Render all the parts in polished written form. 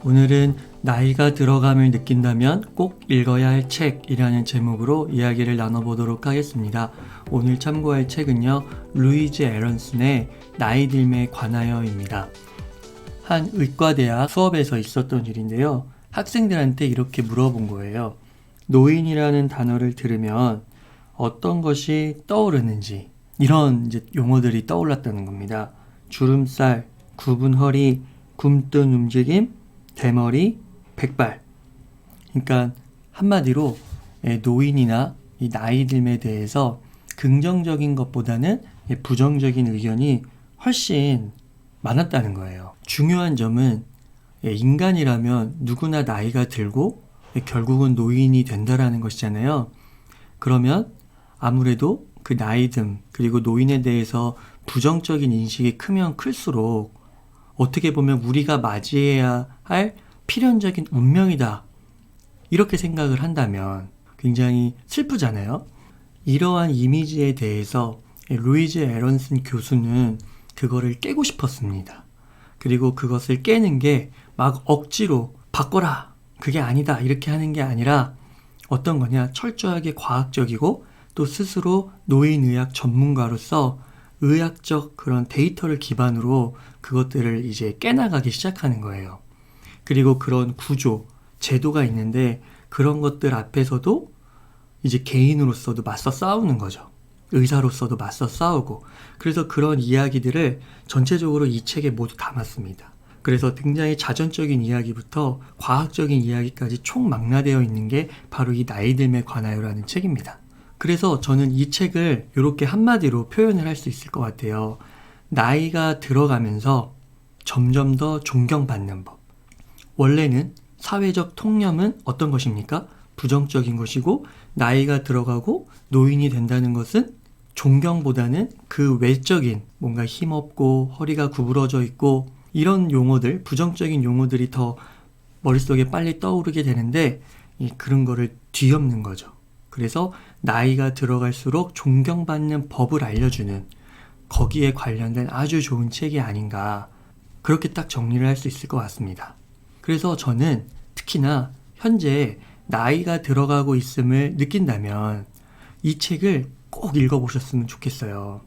오늘은 나이가 들어감을 느낀다면 꼭 읽어야 할 책이라는 제목으로 이야기를 나눠보도록 하겠습니다. 오늘 참고할 책은요, 루이즈 에런슨의 나이 듦에 관하여입니다. 한 의과대학 수업에서 있었던 일인데요. 학생들한테 이렇게 물어본 거예요. 노인이라는 단어를 들으면 어떤 것이 떠오르는지, 이런 이제 용어들이 떠올랐다는 겁니다. 주름살, 굽은 허리, 굼뜬 움직임, 대머리, 백발. 그러니까 한마디로 노인이나 이 나이 듦에 대해서 긍정적인 것보다는 부정적인 의견이 훨씬 많았다는 거예요. 중요한 점은 인간이라면 누구나 나이가 들고 결국은 노인이 된다라는 것이잖아요. 그러면 아무래도 그 나이 듦 그리고 노인에 대해서 부정적인 인식이 크면 클수록 어떻게 보면 우리가 맞이해야 할 필연적인 운명이다, 이렇게 생각을 한다면 굉장히 슬프잖아요. 이러한 이미지에 대해서 루이즈 에런슨 교수는 그거를 깨고 싶었습니다. 그리고 그것을 깨는 게 막 억지로 바꿔라, 그게 아니다, 이렇게 하는 게 아니라 어떤 거냐, 철저하게 과학적이고 또 스스로 노인의학 전문가로서 의학적 그런 데이터를 기반으로 그것들을 이제 깨나가기 시작하는 거예요. 그리고 그런 구조, 제도가 있는데 그런 것들 앞에서도 이제 개인으로서도 맞서 싸우는 거죠. 의사로서도 맞서 싸우고. 그래서 그런 이야기들을 전체적으로 이 책에 모두 담았습니다. 그래서 굉장히 자전적인 이야기부터 과학적인 이야기까지 총망라되어 있는 게 바로 이 나이 듦에 관하여라는 책입니다. 그래서 저는 이 책을 이렇게 한마디로 표현을 할 수 있을 것 같아요. 나이가 들어가면서 점점 더 존경받는 법. 원래는 사회적 통념은 어떤 것입니까? 부정적인 것이고, 나이가 들어가고 노인이 된다는 것은 존경보다는 그 외적인 뭔가 힘없고 허리가 구부러져 있고 이런 용어들, 부정적인 용어들이 더 머릿속에 빨리 떠오르게 되는데 그런 거를 뒤엎는 거죠. 그래서 나이가 들어갈수록 존경받는 법을 알려주는, 거기에 관련된 아주 좋은 책이 아닌가, 그렇게 딱 정리를 할 수 있을 것 같습니다. 그래서 저는 특히나 현재 나이가 들어가고 있음을 느낀다면 이 책을 꼭 읽어보셨으면 좋겠어요.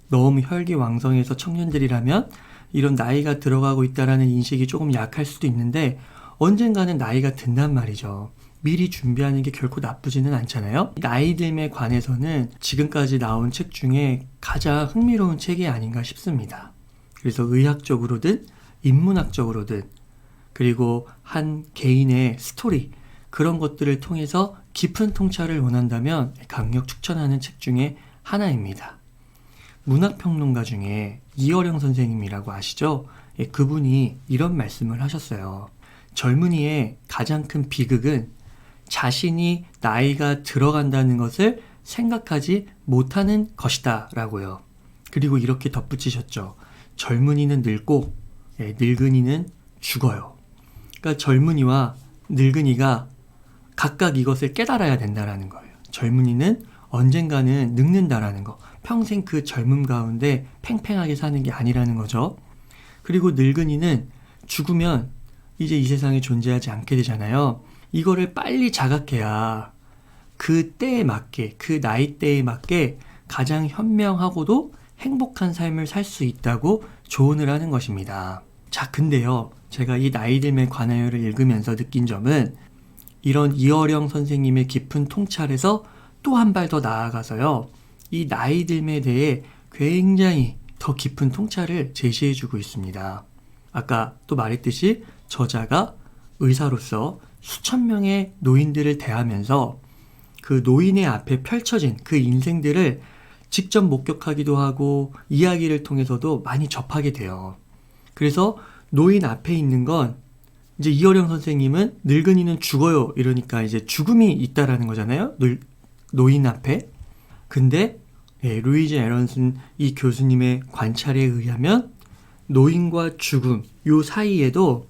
너무 혈기왕성해서 청년들이라면 이런 나이가 들어가고 있다는 인식이 조금 약할 수도 있는데 언젠가는 나이가 든단 말이죠. 미리 준비하는 게 결코 나쁘지는 않잖아요. 나이 듦에 관해서는 지금까지 나온 책 중에 가장 흥미로운 책이 아닌가 싶습니다. 그래서 의학적으로든 인문학적으로든 그리고 한 개인의 스토리, 그런 것들을 통해서 깊은 통찰을 원한다면 강력 추천하는 책 중에 하나입니다. 문학평론가 중에 이어령 선생님이라고 아시죠? 그분이 이런 말씀을 하셨어요. 젊은이의 가장 큰 비극은 자신이 나이가 들어간다는 것을 생각하지 못하는 것이다 라고요. 그리고 이렇게 덧붙이셨죠. 젊은이는 늙고 늙은이는 죽어요. 그러니까 젊은이와 늙은이가 각각 이것을 깨달아야 된다라는 거예요. 젊은이는 언젠가는 늙는다라는 거, 평생 그 젊음 가운데 팽팽하게 사는 게 아니라는 거죠. 그리고 늙은이는 죽으면 이제 이 세상에 존재하지 않게 되잖아요. 이거를 빨리 자각해야 그 때에 맞게, 그 나이대에 맞게 가장 현명하고도 행복한 삶을 살 수 있다고 조언을 하는 것입니다. 자, 근데요, 제가 이 나이 듦에 관하여를 읽으면서 느낀 점은 이런 이어령 선생님의 깊은 통찰에서 또 한 발 더 나아가서요, 이 나이 듦에 대해 굉장히 더 깊은 통찰을 제시해주고 있습니다. 아까 또 말했듯이 저자가 의사로서 수천 명의 노인들을 대하면서 그 노인의 앞에 펼쳐진 그 인생들을 직접 목격하기도 하고 이야기를 통해서도 많이 접하게 돼요. 그래서 노인 앞에 있는 건 이제 이어령 선생님은 늙은이는 죽어요 이러니까 이제 죽음이 있다라는 거잖아요. 노인 앞에. 근데 루이즈 에런슨 이 교수님의 관찰에 의하면 노인과 죽음 요 사이에도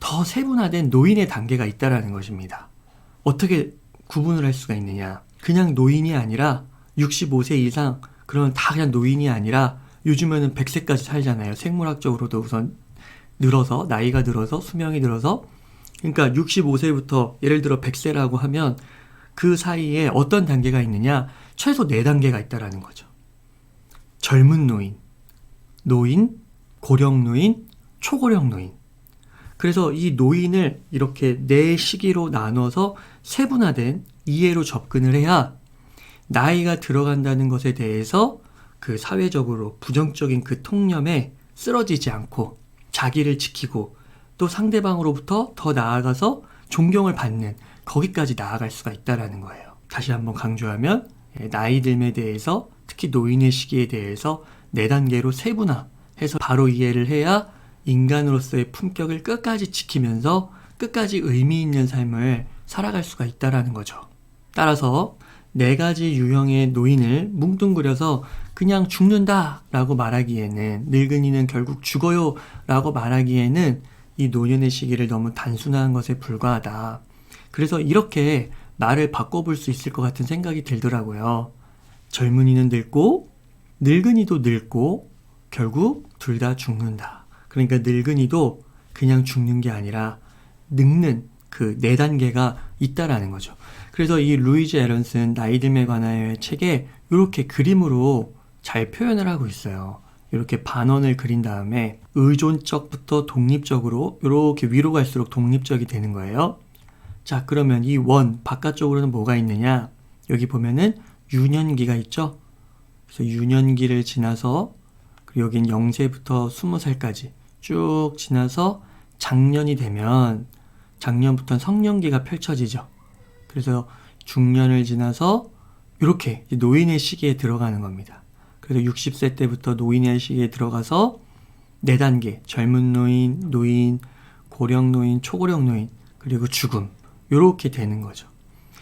더 세분화된 노인의 단계가 있다라는 것입니다. 어떻게 구분을 할 수가 있느냐? 그냥 노인이 아니라 65세 이상, 그런 다 그냥 노인이 아니라 요즘에는 100세까지 살잖아요. 생물학적으로도 우선 늘어서, 나이가 늘어서, 수명이 늘어서, 그러니까 65세부터 예를 들어 100세라고 하면 그 사이에 어떤 단계가 있느냐? 최소 4단계가 있다라는 거죠. 젊은 노인, 노인, 고령 노인, 초고령 노인. 그래서 이 노인을 이렇게 4시기로 나눠서 세분화된 이해로 접근을 해야 나이가 들어간다는 것에 대해서 그 사회적으로 부정적인 그 통념에 쓰러지지 않고 자기를 지키고 또 상대방으로부터 더 나아가서 존경을 받는 거기까지 나아갈 수가 있다라는 거예요. 다시 한번 강조하면 나이 듦에 대해서 특히 노인의 시기에 대해서 4단계로 세분화해서 바로 이해를 해야 인간으로서의 품격을 끝까지 지키면서 끝까지 의미 있는 삶을 살아갈 수가 있다라는 거죠. 따라서 4가지 유형의 노인을 뭉뚱그려서 그냥 죽는다 라고 말하기에는, 늙은이는 결국 죽어요 라고 말하기에는 이 노년의 시기를 너무 단순한 것에 불과하다. 그래서 이렇게 말을 바꿔볼 수 있을 것 같은 생각이 들더라고요. 젊은이는 늙고 늙은이도 늙고 결국 둘 다 죽는다. 그러니까 늙은이도 그냥 죽는 게 아니라 늙는 그 4단계가 있다라는 거죠. 그래서 이 루이즈 에런슨 나이 듦에 관하여의 책에 이렇게 그림으로 잘 표현을 하고 있어요. 이렇게 반원을 그린 다음에 의존적부터 독립적으로 이렇게 위로 갈수록 독립적이 되는 거예요. 자, 그러면 이 원 바깥쪽으로는 뭐가 있느냐? 여기 보면은 유년기가 있죠. 그래서 유년기를 지나서 그리고 여긴 0세부터 20살까지 쭉 지나서 장년이 되면 장년부터는 성년기가 펼쳐지죠. 그래서 중년을 지나서 이렇게 노인의 시기에 들어가는 겁니다. 그래서 60세 때부터 노인의 시기에 들어가서 4단계, 젊은 노인, 노인, 고령 노인, 초고령 노인, 그리고 죽음, 이렇게 되는 거죠.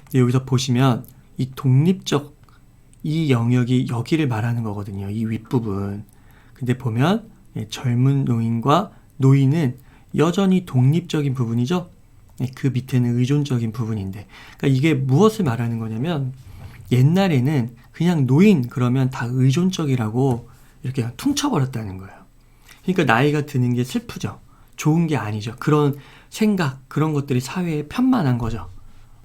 근데 여기서 보시면 이 독립적 이 영역이 여기를 말하는 거거든요. 이 윗부분. 근데 보면 젊은 노인과 노인은 여전히 독립적인 부분이죠. 그 밑에는 의존적인 부분인데, 그러니까 이게 무엇을 말하는 거냐면 옛날에는 그냥 노인 그러면 다 의존적이라고 이렇게 그냥 퉁쳐버렸다는 거예요. 그러니까 나이가 드는 게 슬프죠. 좋은 게 아니죠. 그런 생각, 그런 것들이 사회에 편만한 거죠.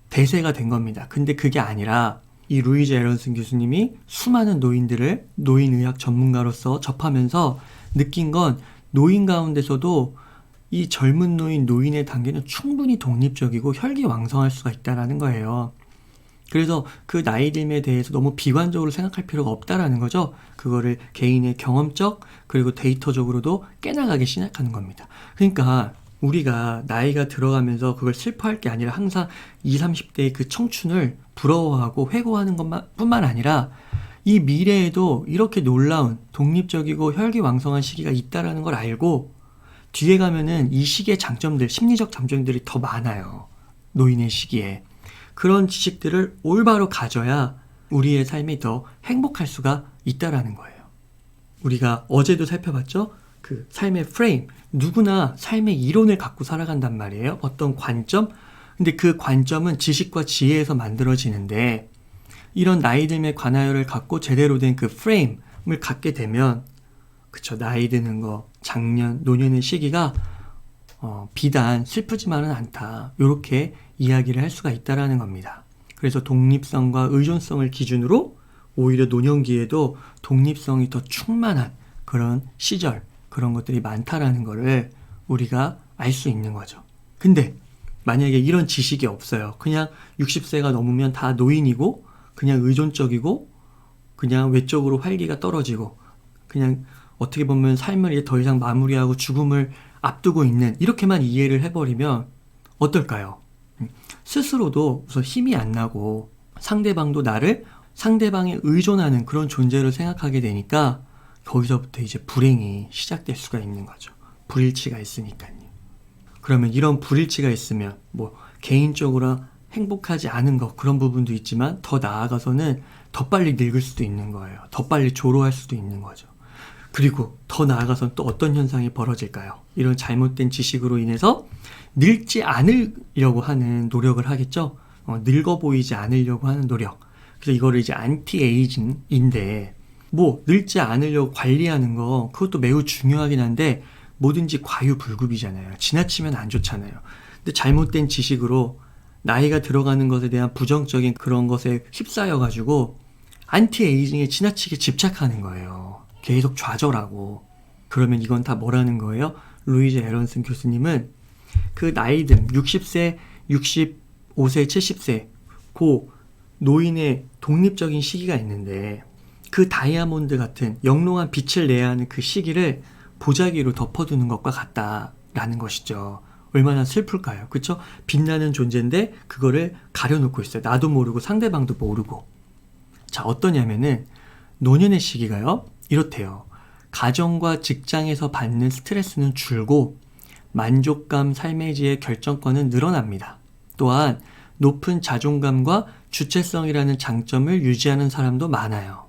대세가 된 겁니다. 근데 그게 아니라 이 루이즈 에런슨 교수님이 수많은 노인들을 노인의학 전문가로서 접하면서 느낀 건 노인 가운데서도 이 젊은 노인, 노인의 단계는 충분히 독립적이고 혈기왕성할 수가 있다는 거예요. 그래서 그 나이 듦에 대해서 너무 비관적으로 생각할 필요가 없다라는 거죠. 그거를 개인의 경험적 그리고 데이터적으로도 깨나가기 시작하는 겁니다. 그러니까 우리가 나이가 들어가면서 그걸 슬퍼할 게 아니라 항상 20, 30대의 그 청춘을 부러워하고 회고하는 것뿐만 아니라 이 미래에도 이렇게 놀라운 독립적이고 혈기왕성한 시기가 있다라는 걸 알고 뒤에 가면은 이 시기의 장점들, 심리적 장점들이 더 많아요. 노인의 시기에. 그런 지식들을 올바로 가져야 우리의 삶이 더 행복할 수가 있다라는 거예요. 우리가 어제도 살펴봤죠? 그 삶의 프레임. 누구나 삶의 이론을 갖고 살아간단 말이에요. 어떤 관점? 근데 그 관점은 지식과 지혜에서 만들어지는데 이런 나이 듦에 관하여를 갖고 제대로 된 그 프레임을 갖게 되면 그쵸, 나이 드는 거, 장년, 노년의 시기가 비단 슬프지만은 않다. 이렇게 이야기를 할 수가 있다라는 겁니다. 그래서 독립성과 의존성을 기준으로 오히려 노년기에도 독립성이 더 충만한 그런 시절, 그런 것들이 많다라는 거를 우리가 알 수 있는 거죠. 근데 만약에 이런 지식이 없어요. 그냥 60세가 넘으면 다 노인이고 그냥 의존적이고 그냥 외적으로 활기가 떨어지고 그냥 어떻게 보면 삶을 더 이상 마무리하고 죽음을 앞두고 있는 이렇게만 이해를 해버리면 어떨까요? 스스로도 우선 힘이 안 나고 상대방도 나를 상대방에 의존하는 그런 존재로 생각하게 되니까 거기서부터 이제 불행이 시작될 수가 있는 거죠. 불일치가 있으니까요. 그러면 이런 불일치가 있으면 뭐 개인적으로 행복하지 않은 것 그런 부분도 있지만 더 나아가서는 더 빨리 늙을 수도 있는 거예요. 더 빨리 조로할 수도 있는 거죠. 그리고 더 나아가서는 또 어떤 현상이 벌어질까요? 이런 잘못된 지식으로 인해서 늙지 않으려고 하는 노력을 하겠죠. 늙어 보이지 않으려고 하는 노력. 그래서 이거를 이제 안티에이징인데 뭐 늙지 않으려고 관리하는 거 그것도 매우 중요하긴 한데 뭐든지 과유불급이잖아요. 지나치면 안 좋잖아요. 근데 잘못된 지식으로 나이가 들어가는 것에 대한 부정적인 그런 것에 휩싸여가지고 안티에이징에 지나치게 집착하는 거예요. 계속 좌절하고. 그러면 이건 다 뭐라는 거예요? 루이즈 에런슨 교수님은 그 나이든 60세, 65세, 70세 그 노인의 독립적인 시기가 있는데 그 다이아몬드 같은 영롱한 빛을 내야 하는 그 시기를 보자기로 덮어두는 것과 같다라는 것이죠. 얼마나 슬플까요? 그쵸? 빛나는 존재인데 그거를 가려놓고 있어요. 나도 모르고 상대방도 모르고. 자, 어떠냐면은 노년의 시기가요. 이렇대요. 가정과 직장에서 받는 스트레스는 줄고 만족감, 삶의 지의 결정권은 늘어납니다. 또한 높은 자존감과 주체성이라는 장점을 유지하는 사람도 많아요.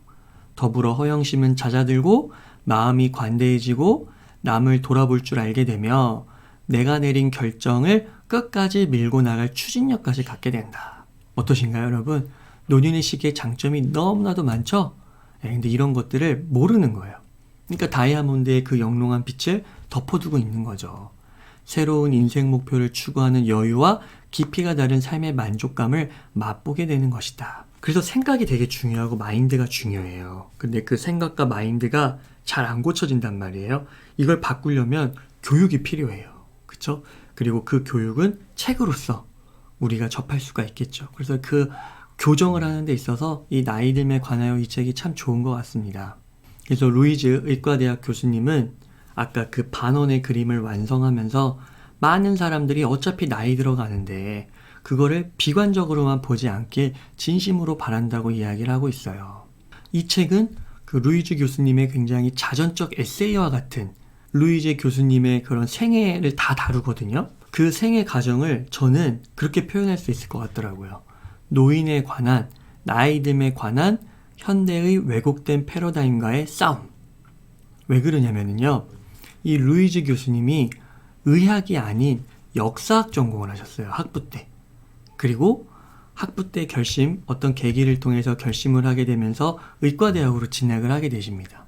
더불어 허영심은 잦아들고 마음이 관대해지고 남을 돌아볼 줄 알게 되며 내가 내린 결정을 끝까지 밀고 나갈 추진력까지 갖게 된다. 어떠신가요, 여러분? 노년의 시기에 장점이 너무나도 많죠? 근데 이런 것들을 모르는 거예요. 그러니까 다이아몬드의 그 영롱한 빛을 덮어두고 있는 거죠. 새로운 인생 목표를 추구하는 여유와 깊이가 다른 삶의 만족감을 맛보게 되는 것이다. 그래서 생각이 되게 중요하고 마인드가 중요해요. 근데 그 생각과 마인드가 잘 안 고쳐진단 말이에요. 이걸 바꾸려면 교육이 필요해요. 그쵸? 그리고 그 교육은 책으로서 우리가 접할 수가 있겠죠. 그래서 그 교정을 하는 데 있어서 이 나이 듦에 관하여 이 책이 참 좋은 것 같습니다. 그래서 루이즈 의과대학 교수님은 아까 그 반원의 그림을 완성하면서 많은 사람들이 어차피 나이 들어가는데 그거를 비관적으로만 보지 않길 진심으로 바란다고 이야기를 하고 있어요. 이 책은 그 루이즈 교수님의 굉장히 자전적 에세이와 같은 루이즈 교수님의 그런 생애를 다 다루거든요. 그 생애 과정을 저는 그렇게 표현할 수 있을 것 같더라고요. 노인에 관한, 나이 듦에 관한 현대의 왜곡된 패러다임과의 싸움. 왜 그러냐면요. 이 루이즈 교수님이 의학이 아닌 역사학 전공을 하셨어요. 학부 때. 그리고 학부 때 어떤 계기를 통해서 결심을 하게 되면서 의과대학으로 진학을 하게 되십니다.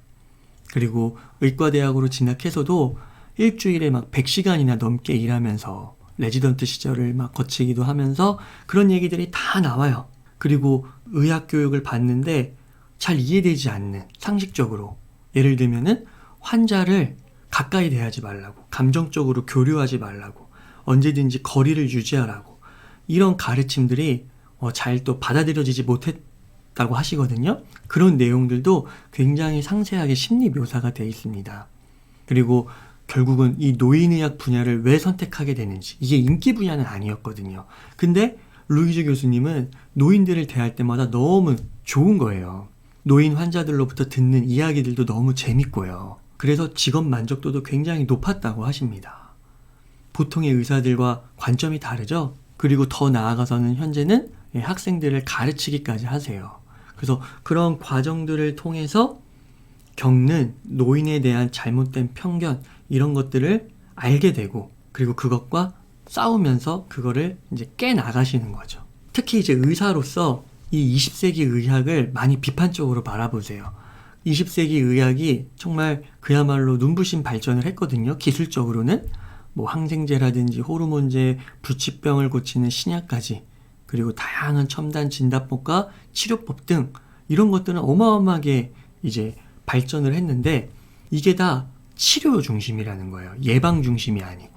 그리고 의과대학으로 진학해서도 일주일에 막 100시간이나 넘게 일하면서 레지던트 시절을 막 거치기도 하면서 그런 얘기들이 다 나와요. 그리고 의학 교육을 받는데 잘 이해되지 않는 상식적으로 예를 들면은 환자를 가까이 대하지 말라고, 감정적으로 교류하지 말라고, 언제든지 거리를 유지하라고 이런 가르침들이 잘 또 받아들여지지 못했다고 하시거든요. 그런 내용들도 굉장히 상세하게 심리 묘사가 되어 있습니다. 그리고 결국은 이 노인의학 분야를 왜 선택하게 되는지, 이게 인기 분야는 아니었거든요. 근데 루이즈 교수님은 노인들을 대할 때마다 너무 좋은 거예요. 노인 환자들로부터 듣는 이야기들도 너무 재밌고요. 그래서 직업 만족도도 굉장히 높았다고 하십니다. 보통의 의사들과 관점이 다르죠? 그리고 더 나아가서는 현재는 학생들을 가르치기까지 하세요. 그래서 그런 과정들을 통해서 겪는 노인에 대한 잘못된 편견, 이런 것들을 알게 되고, 그리고 그것과 싸우면서 그거를 이제 깨나가시는 거죠. 특히 이제 의사로서 이 20세기 의학을 많이 비판적으로 바라보세요. 20세기 의학이 정말 그야말로 눈부신 발전을 했거든요. 기술적으로는 뭐 항생제라든지 호르몬제, 불치병을 고치는 신약까지, 그리고 다양한 첨단 진단법과 치료법 등 이런 것들은 어마어마하게 이제 발전을 했는데 이게 다 치료 중심이라는 거예요. 예방 중심이 아니고.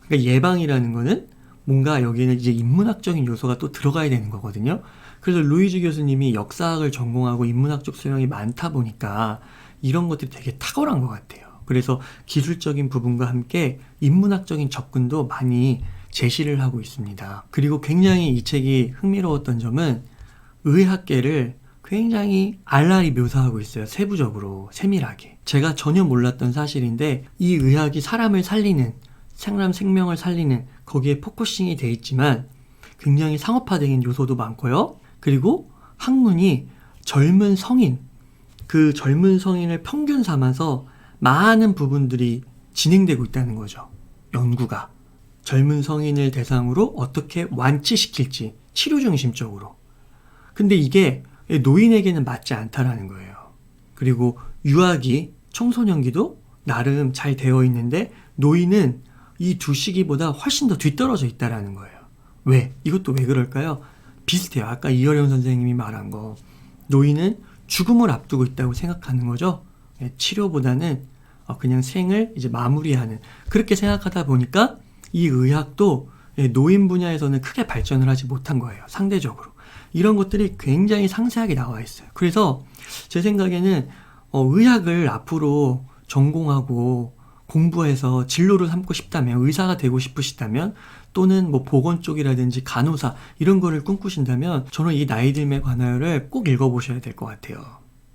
그러니까 예방이라는 거는 뭔가 여기는 이제 인문학적인 요소가 또 들어가야 되는 거거든요. 그래서 루이즈 교수님이 역사학을 전공하고 인문학적 소양이 많다 보니까 이런 것들이 되게 탁월한 것 같아요. 그래서 기술적인 부분과 함께 인문학적인 접근도 많이 제시를 하고 있습니다. 그리고 굉장히 이 책이 흥미로웠던 점은 의학계를 굉장히 알알이 묘사하고 있어요. 세부적으로, 세밀하게. 제가 전혀 몰랐던 사실인데 이 의학이 사람을 살리는, 사람 생명을 살리는 거기에 포커싱이 돼 있지만 굉장히 상업화된 요소도 많고요. 그리고 학문이 젊은 성인, 그 젊은 성인을 평균 삼아서 많은 부분들이 진행되고 있다는 거죠. 연구가. 젊은 성인을 대상으로 어떻게 완치시킬지, 치료 중심적으로. 근데 이게 노인에게는 맞지 않다라는 거예요. 그리고 유아기, 청소년기도 나름 잘 되어 있는데 노인은 이 두 시기보다 훨씬 더 뒤떨어져 있다라는 거예요. 왜? 이것도 왜 그럴까요? 비슷해요. 아까 이어령 선생님이 말한 거. 노인은 죽음을 앞두고 있다고 생각하는 거죠. 치료보다는 그냥 생을 이제 마무리하는, 그렇게 생각하다 보니까 이 의학도 노인 분야에서는 크게 발전을 하지 못한 거예요. 상대적으로. 이런 것들이 굉장히 상세하게 나와 있어요. 그래서 제 생각에는 의학을 앞으로 전공하고 공부해서 진로를 삼고 싶다면, 의사가 되고 싶으시다면, 또는 뭐 보건 쪽이라든지 간호사 이런 거를 꿈꾸신다면 저는 이 나이 듦에 관하여를 꼭 읽어보셔야 될 것 같아요.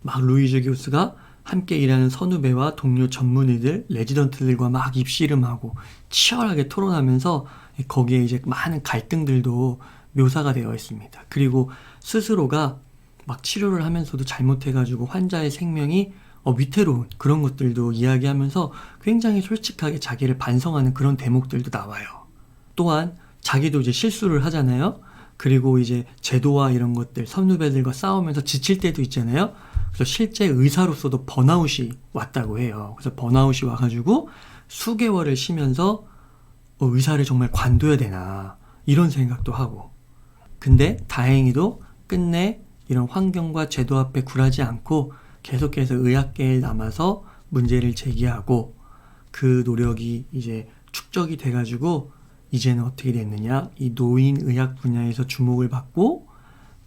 막 루이즈 교수가 함께 일하는 선후배와 동료 전문의들, 레지던트들과 막 입씨름하고 치열하게 토론하면서 거기에 이제 많은 갈등들도 묘사가 되어 있습니다. 그리고 스스로가 막 치료를 하면서도 잘못해가지고 환자의 생명이 위태로운 그런 것들도 이야기하면서 굉장히 솔직하게 자기를 반성하는 그런 대목들도 나와요. 또한 자기도 이제 실수를 하잖아요. 그리고 이제 제도와 이런 것들, 선후배들과 싸우면서 지칠 때도 있잖아요. 그래서 실제 의사로서도 번아웃이 왔다고 해요. 그래서 번아웃이 와가지고 수개월을 쉬면서 의사를 정말 관둬야 되나 이런 생각도 하고, 근데 다행히도 끝내 이런 환경과 제도 앞에 굴하지 않고 계속해서 의학계에 남아서 문제를 제기하고 그 노력이 이제 축적이 돼가지고 이제는 어떻게 됐느냐, 이 노인 의학 분야에서 주목을 받고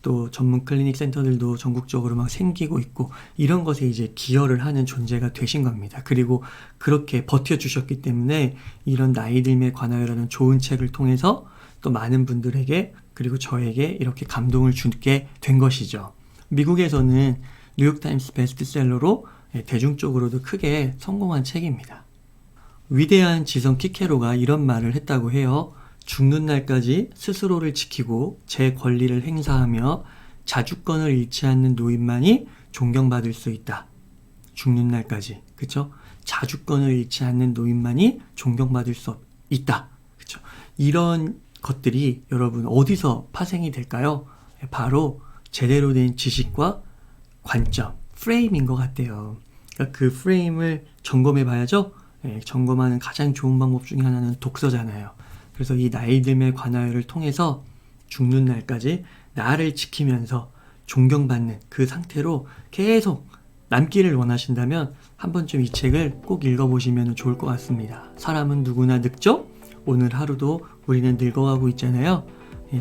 또 전문 클리닉 센터들도 전국적으로 막 생기고 있고 이런 것에 이제 기여를 하는 존재가 되신 겁니다. 그리고 그렇게 버텨주셨기 때문에 이런 나이 듦에 관하여라는 좋은 책을 통해서 또 많은 분들에게 그리고 저에게 이렇게 감동을 주게 된 것이죠. 미국에서는 뉴욕타임스 베스트셀러로 대중적으로도 크게 성공한 책입니다. 위대한 지성 키케로가 이런 말을 했다고 해요. 죽는 날까지 스스로를 지키고 제 권리를 행사하며 자주권을 잃지 않는 노인만이 존경받을 수 있다. 죽는 날까지, 그쵸? 자주권을 잃지 않는 노인만이 존경받을 수 있다. 그쵸? 이런 것들이 여러분 어디서 파생이 될까요? 바로 제대로 된 지식과 관점, 프레임인 것 같아요. 그러니까 그 프레임을 점검해 봐야죠. 점검하는 가장 좋은 방법 중에 하나는 독서잖아요. 그래서 이 나이 듦에 관하여를 통해서 죽는 날까지 나를 지키면서 존경받는 그 상태로 계속 남기를 원하신다면 한 번쯤 이 책을 꼭 읽어보시면 좋을 것 같습니다. 사람은 누구나 늙죠? 오늘 하루도 우리는 늙어가고 있잖아요.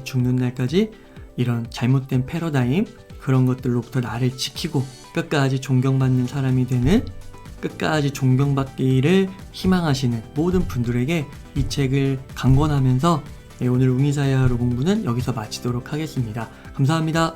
죽는 날까지 이런 잘못된 패러다임, 그런 것들로부터 나를 지키고 끝까지 존경받는 사람이 되는, 끝까지 존경받기를 희망하시는 모든 분들에게 이 책을 강권하면서 오늘 웅이사야 하루 공부는 여기서 마치도록 하겠습니다. 감사합니다.